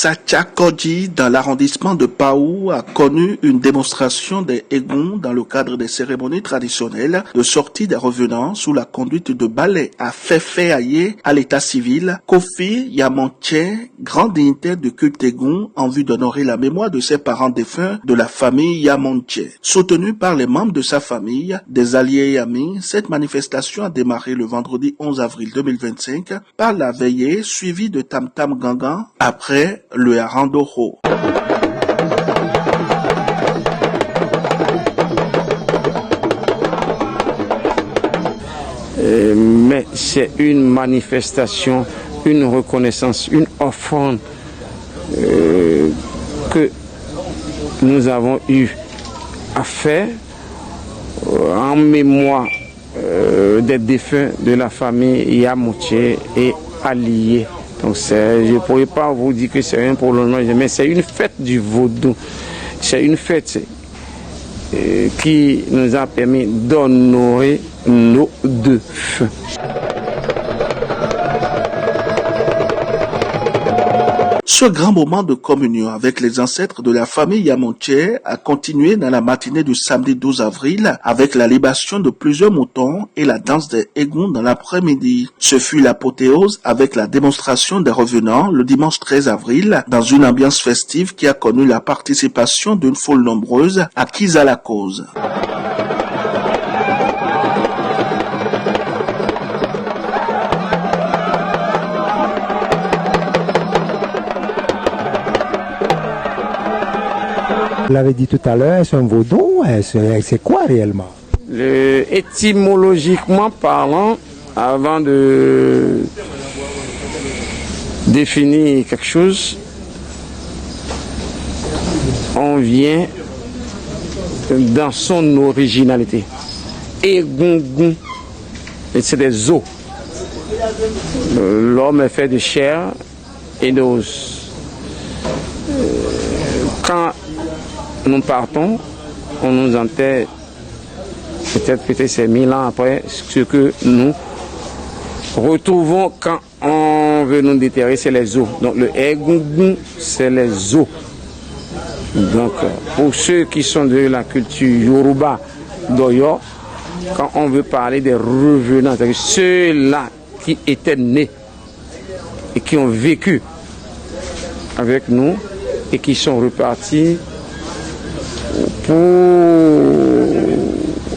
Satchakodji, dans l'arrondissement de Paou, a connu une démonstration des Egun dans le cadre des cérémonies traditionnelles de sortie des revenants sous la conduite de Balé à Féfé-Aïe à l'état civil. Kofi Yamonche, grand dignitaire du culte Egun, en vue d'honorer la mémoire de ses parents défunts de la famille Yamonche. Soutenu par les membres de sa famille, des alliés et amis, cette manifestation a démarré le vendredi 11 avril 2025 par la veillée suivie de Tam Tam Gangan après le Harandoro. Mais c'est une manifestation, une reconnaissance, une offrande que nous avons eu à faire en mémoire des défunts de la famille Yamonche et alliés. Donc je ne pourrais pas vous dire que c'est un prolongement, mais c'est une fête du vaudou. C'est une fête qui nous a permis d'honorer nos défunts. Ce grand moment de communion avec les ancêtres de la famille Yamonche a continué dans la matinée du samedi 12 avril avec la libation de plusieurs moutons et la danse des Egun dans l'après-midi. Ce fut l'apothéose avec la démonstration des revenants le dimanche 13 avril dans une ambiance festive qui a connu la participation d'une foule nombreuse acquise à la cause. Vous l'avez dit tout à l'heure, c'est un vaudou, c'est quoi réellement? Étymologiquement parlant, avant de définir quelque chose, on vient dans son originalité. Egungun, c'est des os. L'homme est fait de chair et d'os. Quand nous partons, on nous enterre, peut-être c'est 1000 ans après, ce que nous retrouvons quand on veut nous déterrer, c'est les os. Donc le Egungun, c'est les os. Donc pour ceux qui sont de la culture Yoruba d'Oyo, quand on veut parler des revenants, c'est-à-dire ceux-là qui étaient nés et qui ont vécu avec nous et qui sont repartis pour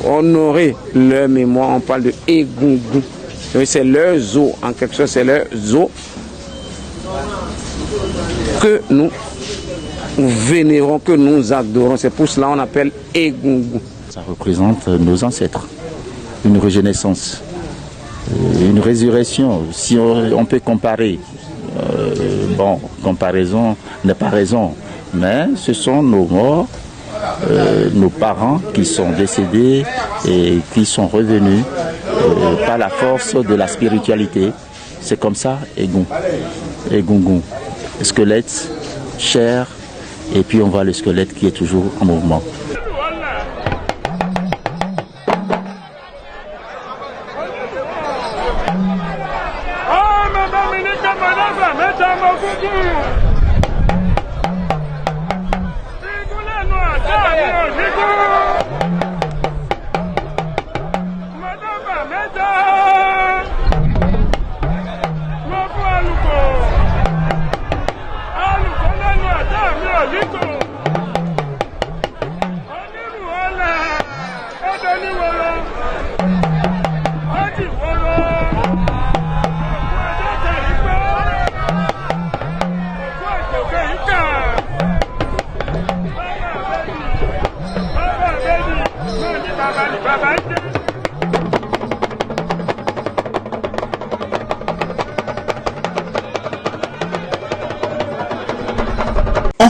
honorer leur mémoire, on parle de Egungun. C'est leurs os, en quelque sorte, c'est leurs os que nous vénérons, que nous adorons. C'est pour cela qu'on appelle Egungun. Ça représente nos ancêtres, une renaissance, une résurrection. Si on peut comparer, comparaison n'est pas raison, mais ce sont nos morts, nos parents qui sont décédés et qui sont revenus par la force de la spiritualité. C'est comme ça, Egungun. Squelette, chair, et puis on voit le squelette qui est toujours en mouvement.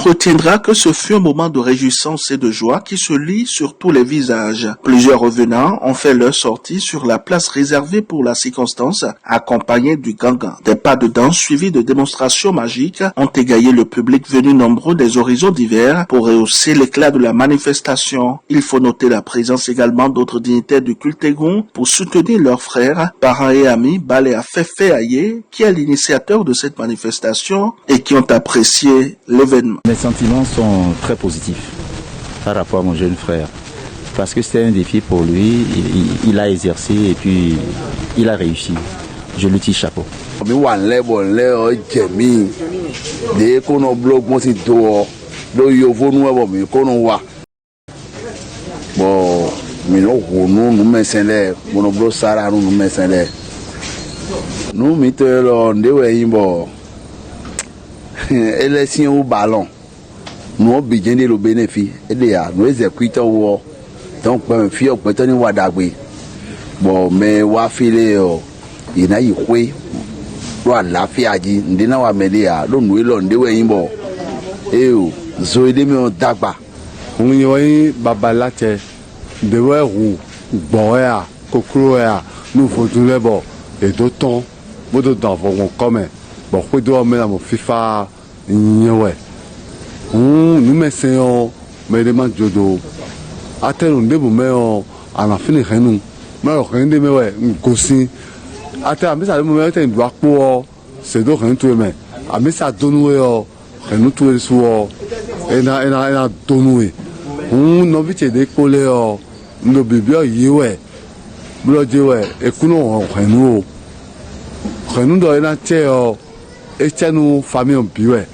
retiendra que ce fut un moment de réjouissance et de joie qui se lit sur tous les visages. Plusieurs revenants ont fait leur sortie sur la place réservée pour la circonstance, accompagnés du gangan. Des pas de danse suivis de démonstrations magiques ont égayé le public venu nombreux des horizons divers pour rehausser l'éclat de la manifestation. Il faut noter la présence également d'autres dignitaires du culte Egun pour soutenir leurs frères, parents et amis Balé Afefe Aye, qui est l'initiateur de cette manifestation et qui ont apprécié l'événement. Mes sentiments sont très positifs par rapport à mon jeune frère. Parce que c'était un défi pour lui, il a exercé et puis il a réussi. Je lui tire chapeau. Nous avons besoin de bénéfice et nous exécutons donc fi opetani wa dagbe bon mais wa file ina ikwe ro àlàáfíà ji ndina wa mele ya lo nu lo ndewe yin bo zo ede mi on dagba on yi baba late dewe ru gbo ya kokoro ya nu fotun lebo et d'autant modo dans vont comme bon ko do me la mo fifa nyewe nous messeons mais demande jodo atẹnu ndébù mẹ́ọ̀ àlàfíà ìhẹ́nu mẹ́ọ̀ kẹ́hìn dé mẹ́wẹ́ nkòsí atẹ àmísà dé mẹ́wẹ́ tẹ̀ ndú akpó ọ sèdó kẹ́hìn tó mẹ́ àmísà dónúwé ọ kẹ́hìn tó èso ọ ẹ̀nà dónúwé ń nọ́bìtì dé kpólé ọ ndo bìbí ọ yé wẹ̀ búlọ́dé wẹ̀ ekúnú ọ kẹ́hìn o kẹ́hìn dọ̀ ẹ̀nà tẹ́ ọ ẹ̀tsẹ́nu fami ọ bí wẹ̀.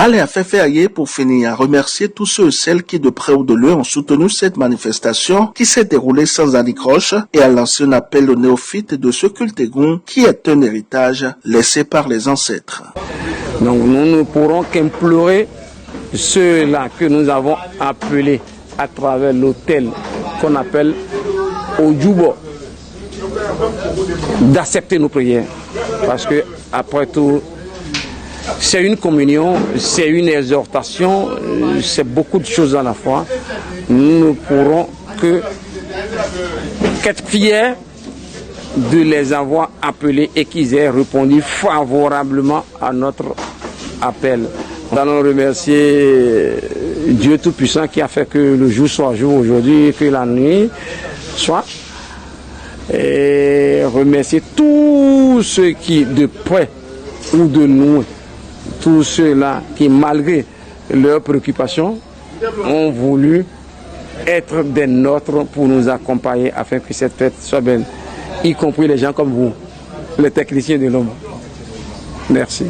Balé Afefe Aye, pour finir, à remercier tous ceux et celles qui de près ou de loin ont soutenu cette manifestation qui s'est déroulée sans anicroche et à lancer un appel aux néophytes de ce culte Egun qui est un héritage laissé par les ancêtres. Donc nous ne pourrons qu'implorer ceux-là que nous avons appelés à travers l'autel qu'on appelle Ojubo d'accepter nos prières. Parce que après tout, c'est une communion, c'est une exhortation, c'est beaucoup de choses à la fois. Nous ne pourrons qu'être fiers de les avoir appelés et qu'ils aient répondu favorablement à notre appel. Nous allons remercier Dieu Tout-Puissant qui a fait que le jour soit jour aujourd'hui et que la nuit soit. Et remercier tous ceux qui, de près ou de loin, tous ceux-là qui, malgré leurs préoccupations, ont voulu être des nôtres pour nous accompagner afin que cette fête soit belle, y compris les gens comme vous, les techniciens de l'homme. Merci.